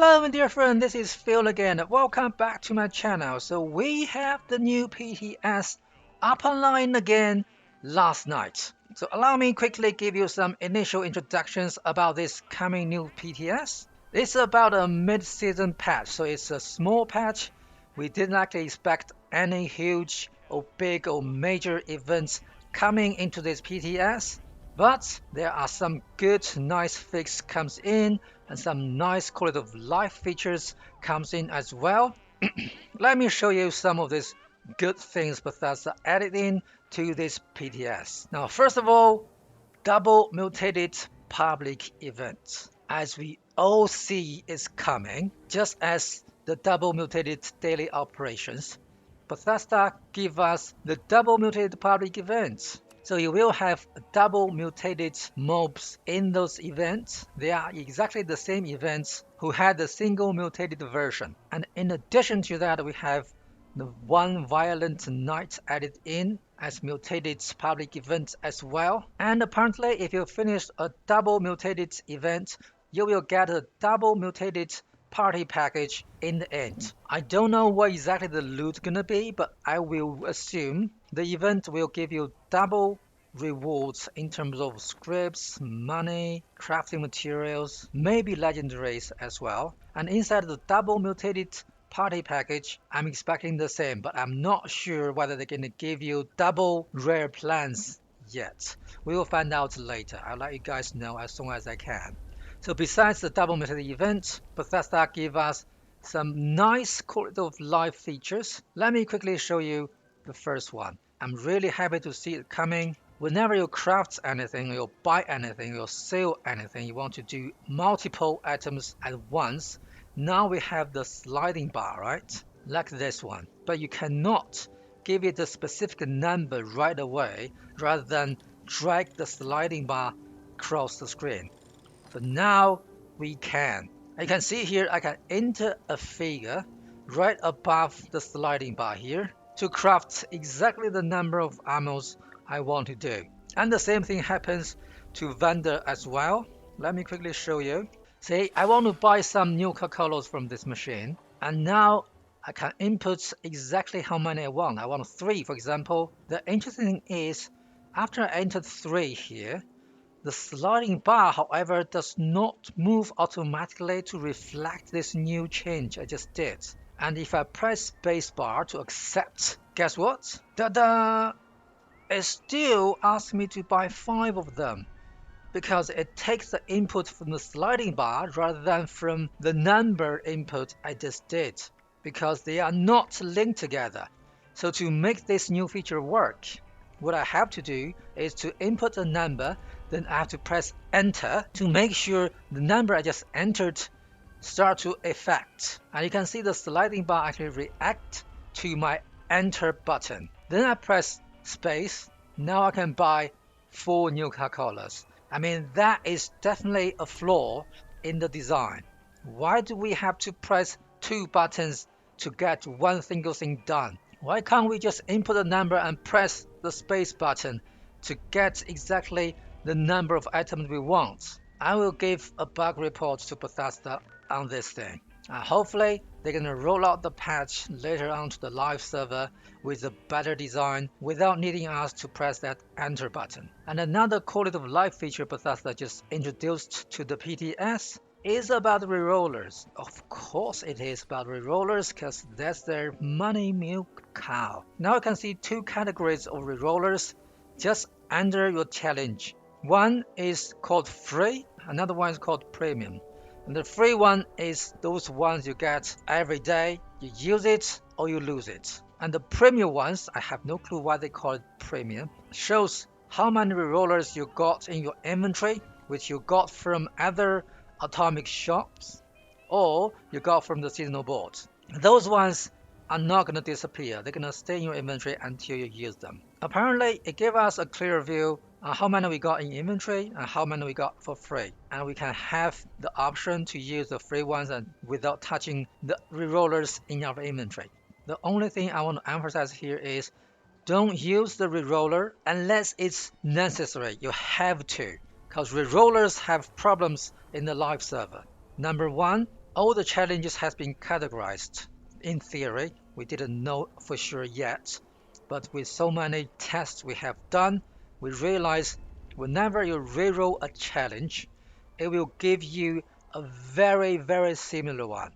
Hello my dear friend, this is Phil again. Welcome back to my channel. So we have the new PTS up online again last night. So allow me quickly give you some initial introductions about this coming new PTS. It's about a mid-season patch, so it's a small patch. We didn't actually expect any huge or big or major events coming into this PTS. But there are some good, nice fix comes in and some nice quality of life features comes in as well. Let me show you some of these good things Bethesda added in to this PTS. Now, first of all, double mutated public event. As we all see is coming, just as the double mutated daily operations, Bethesda give us the double mutated public events. So you will have double mutated mobs in those events. They are exactly the same events who had the single mutated version. And in addition to that, we have the one violent night added in as mutated public event as well. And apparently, if you finish a double mutated event, you will get a double mutated party package in the end. I don't know what exactly the loot gonna be, but I will assume the event will give you double rewards in terms of scripts, money, crafting materials, maybe legendaries as well. And inside the double mutated party package, I'm expecting the same, but I'm not sure whether they're gonna give you double rare plans yet. We will find out later. I'll let you guys know as soon as I can. So besides the double mutated event, Bethesda give us some nice quality of life features. Let me quickly show you the first one. I'm really happy to see it coming. Whenever you craft anything, you buy anything, you sell anything, you want to do multiple items at once. Now we have the sliding bar, right? Like this one. But you cannot give it a specific number right away rather than drag the sliding bar across the screen. So now we can. You can see here I can enter a figure right above the sliding bar here to craft exactly the number of ammos I want to do. And the same thing happens to vendor as well. Let me quickly show you. Say I want to buy some new Coca-Colas from this machine, and now I can input exactly how many I want. I want 3, for example. The interesting thing is after I entered 3 here, the sliding bar, however, does not move automatically to reflect this new change I just did. And if I press spacebar to accept, guess what? Ta-da! It still asks me to buy 5 of them because it takes the input from the sliding bar rather than from the number input I just did, because they are not linked together. So to make this new feature work, what I have to do is to input a number, then I have to press enter to make sure the number I just entered start to affect. And you can see the sliding bar actually react to my enter button. Then I press space. Now I can buy 4 new Coca-Colas. I mean, that is definitely a flaw in the design. Why do we have to press 2 buttons to get one single thing done? Why can't we just input a number and press the space button to get exactly the number of items we want? I will give a bug report to Bethesda on this thing. Hopefully, they're going to roll out the patch later on to the live server with a better design without needing us to press that enter button. And another quality of life feature Bethesda just introduced to the PTS is about rerollers. Of course it is about rerollers because that's their money milk cow. Now you can see 2 categories of rerollers just under your challenge. One is called free, another one is called premium. And the free one is those ones you get every day. You use it or you lose it. And the premium ones, I have no clue why they call it premium, shows how many rerollers you got in your inventory, which you got from other atomic shops or you got from the seasonal boards. Those ones are not going to disappear. They're going to stay in your inventory until you use them. Apparently, it gave us a clear view on how many we got in inventory and how many we got for free. And we can have the option to use the free ones and without touching the rerollers in our inventory. The only thing I want to emphasize here is don't use the reroller unless it's necessary. You have to, because rerollers have problems in the live server. Number one, All the challenges has been categorized. In theory, we didn't know for sure yet, but with so many tests we have done, we realize whenever you reroll a challenge, it will give you a very similar one.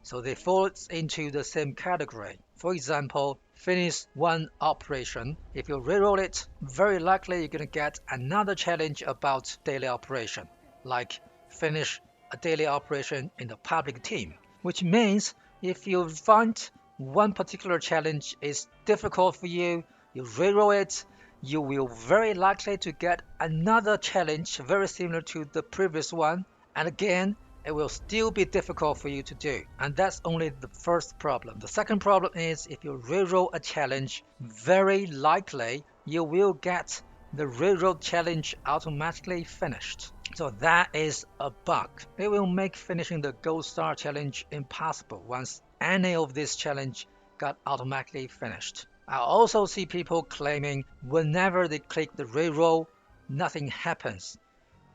So they fall into the same category. For example, finish one operation. If you reroll it, very likely you're going to get another challenge about daily operation, like finish a daily operation in the public team. Which means if you find one particular challenge is difficult for you, you reroll it, you will very likely to get another challenge very similar to the previous one. And again, it will still be difficult for you to do. And that's only the first problem. The second problem is if you reroll a challenge, very likely you will get the reroll challenge automatically finished. So that is a bug. It will make finishing the Gold Star challenge impossible once any of this challenge got automatically finished. I also see people claiming whenever they click the reroll, nothing happens.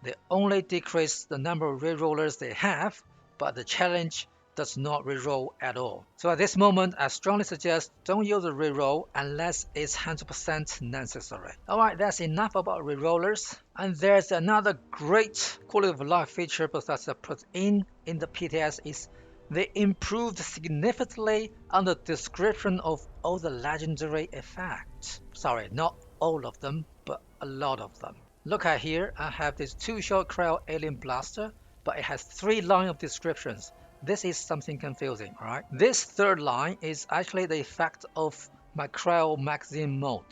They only decrease the number of rerollers they have, but the challenge does not reroll at all. So at this moment, I strongly suggest don't use a reroll unless it's 100% necessary. Alright, that's enough about rerollers. And there's another great quality of life feature Bethesda put in the PTS is they improved significantly on the description of all the legendary effects. Sorry, not all of them, but a lot of them. Look at here, I have this 2-shot cryo alien blaster, but it has 3 lines of descriptions. This is something confusing, right? This third line is actually the effect of my cryo magazine mode.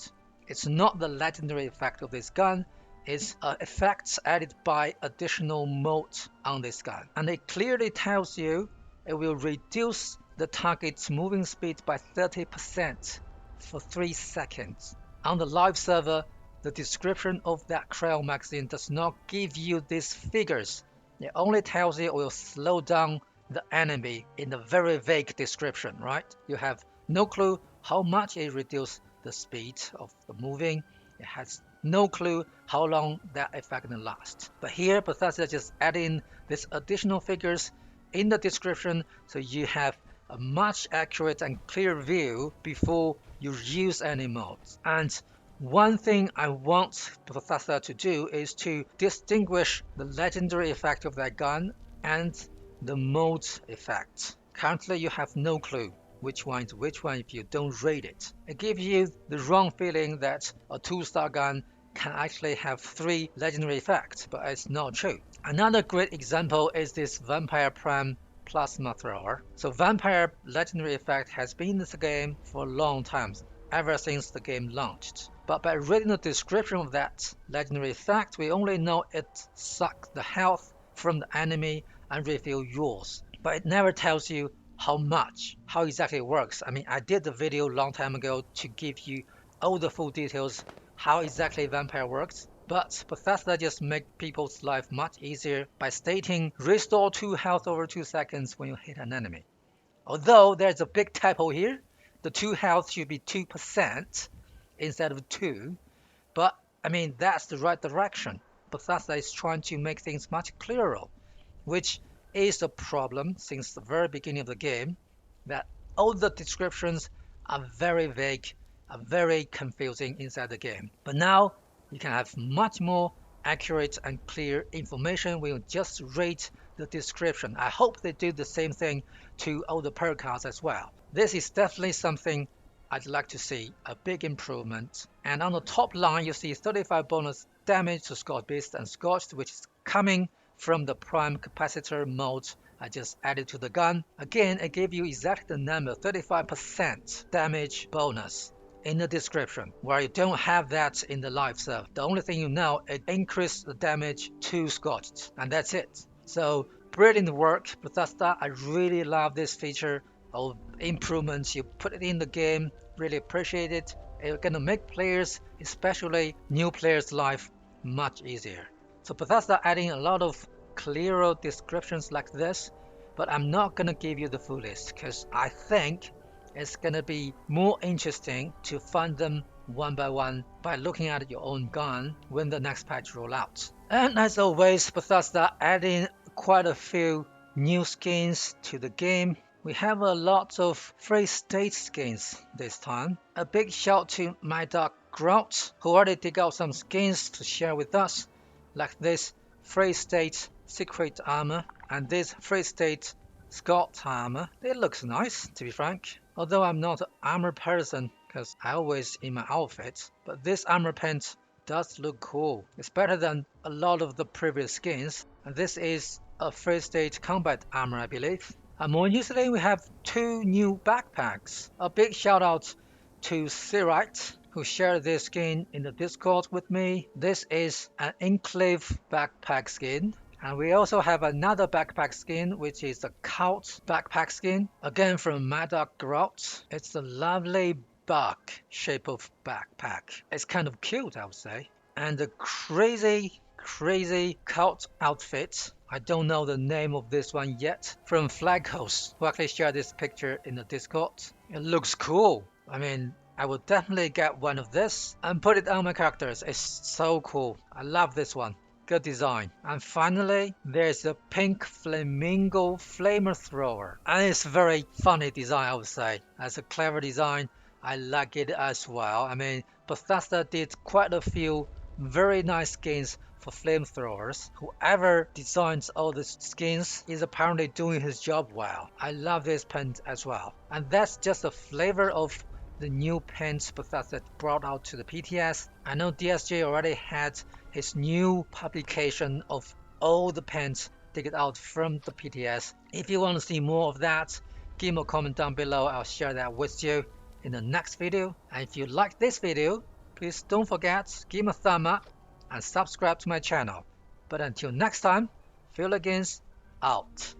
It's not the legendary effect of this gun, it's effects added by additional mode on this gun. And it clearly tells you it will reduce the target's moving speed by 30% for 3 seconds. On the live server, the description of that cryo magazine does not give you these figures. It only tells you it will slow down the enemy in a very vague description, right? You have no clue how much it reduces the speed of the moving. It has no clue how long that effect will last. But here, Bethesda just add in these additional figures in the description so you have a much accurate and clear view before you use any modes. And one thing I want Bethesda to do is to distinguish the legendary effect of that gun and the mode effect. Currently, you have no clue which one is which one if you don't rate it. It gives you the wrong feeling that a 2-star gun can actually have 3 legendary effects, but it's not true. Another great example is this Vampire Prime Plasma Thrower. So Vampire legendary effect has been in this game for a long time, ever since the game launched. But by reading the description of that legendary effect, we only know it sucks the health from the enemy and refill yours. But it never tells you how much, how exactly it works. I mean, I did the video a long time ago to give you all the full details how exactly Vampire works. But Bethesda just make people's life much easier by stating restore 2 health over 2 seconds when you hit an enemy. Although there's a big typo here, the 2 health should be 2% instead of 2, but I mean that's the right direction. Bethesda is trying to make things much clearer, which is the problem since the very beginning of the game, that all the descriptions are very vague, are very confusing inside the game. But now you can have much more accurate and clear information when you just read the description. I hope they do the same thing to all the perk cards as well. This is definitely something I'd like to see, a big improvement. And on the top line, you see 35 bonus damage to Scorched Beast and Scorched, which is coming from the Prime Capacitor mode I just added to the gun. Again, it gave you exactly the number, 35% damage bonus in the description, where you don't have that in the live server. The only thing you know, it increased the damage to Scorched, and that's it. So, brilliant work, Bethesda. I really love this feature of improvements you put it in the game. Really appreciate it. It's gonna make players, especially new players' life much easier. So Bethesda adding a lot of clearer descriptions like this, but I'm not gonna give you the full list because I think it's gonna be more interesting to find them one by one by looking at your own gun when the next patch roll out. And as always, Bethesda adding quite a few new skins to the game. We have a lot of free state skins this time. A big shout to my dog Grout, who already dig out some skins to share with us, like this free state secret armor and this free state Scott armor. It looks nice, to be frank. Although I'm not an armor person, because I always in my outfit, but this armor paint does look cool. It's better than a lot of the previous skins. And this is a free state combat armor, I believe. And more usually we have 2 new backpacks. A big shout out to Sirite, who shared this skin in the Discord with me. This is an Enclave backpack skin. And we also have another backpack skin, which is the Cult backpack skin, again from Mad Dog Grout. It's a lovely bug shape of backpack. It's kind of cute, I would say. And the crazy cult outfit. I don't know the name of this one yet. From Flaghost, who actually shared this picture in the Discord. It looks cool. I mean, I would definitely get one of this and put it on my characters. It's so cool. I love this one. Good design. And finally, there's a pink flamingo flamethrower. And it's very funny design, I would say. It's a clever design. I like it as well. I mean, Bethesda did quite a few very nice skins for flamethrowers. Whoever designs all the skins is apparently doing his job well. I love this paint as well. And that's just a flavor of the new paints Bethesda brought out to the PTS. I know DSJ already had his new publication of all the paints taken out from the PTS. If you want to see more of that, give me a comment down below. I'll share that with you in the next video. And if you like this video, please don't forget, give me a thumb up and subscribe to my channel. But until next time, FeelAgainst out.